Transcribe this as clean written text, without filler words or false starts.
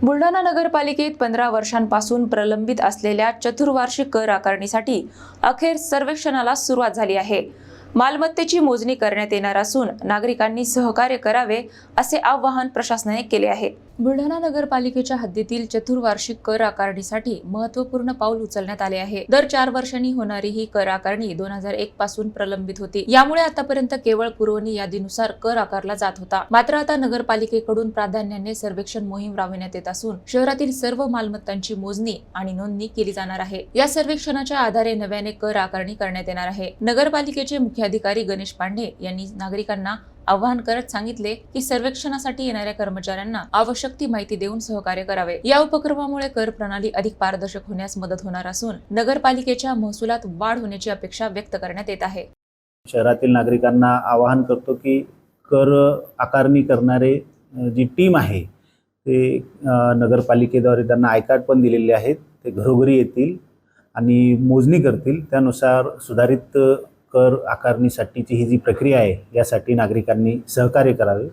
बुलढाणा नगरपालिकेत 15 वर्षांपासून प्रलंबित असलेल्या चतुर्वार्षिक कर आकारणीसाठी अखेर सर्वेक्षणाला सुरुवात झाली आहे। मालमत्तेची मोजणी करण्यात येणार असून नागरिकांनी सहकार्य करावे असे आवाहन प्रशासनाने केले आहे। बुलढाणा नगरपालिकेच्या हद्दीतील चतुर्वार्षिक कर आकारणीसाठी महत्त्वपूर्ण पाऊल उचलण्यात आले आहे। दर 4 वर्षांनी होणारी ही कर आकारणी 2001 पासून प्रलंबित होती। यामुळे आतापर्यंत केवळ पुरवणी यादीनुसार कर आकारला जात होता। मात्र आता नगरपालिकेकडून प्राधान्याने सर्वेक्षण मोहीम राबविण्यात येत असून शहरातील सर्व मालमत्तांची मोजणी आणि नोंदणी केली जाणार आहे। या सर्वेक्षणाच्या आधारे नव्याने कर आकारणी करण्यात येणार आहे। नगरपालिकेचे मुख्याधिकारी गणेश पांडे यांनी नागरिकांना आवाहन करत सांगितले की सर्वेक्षणासाठी येणाऱ्या कर्मचाऱ्यांना आवश्यक ती माहिती देऊन सहकार्य करावे। या उपक्रमामुळे कर प्रणाली अधिक पारदर्शक होण्यास मदत होणार असून नगरपालिकेच्या महसुलात वाढ होण्याची अपेक्षा व्यक्त करण्यात येत आहे। शहरातील नागरिकांना आवाहन करतो की कर आकारणी करणारे जी टीम आहे ते नगरपालिकेद्वारे त्यांना आय कार्ड पण दिलेले आहेत। ते घरोघरी येतील आणि मोजणी करतील। त्यानुसार सुधारित कर आकारणीसाठीची ही जी प्रक्रिया आहे यासाठी नागरिकांनी सहकार्य करावे।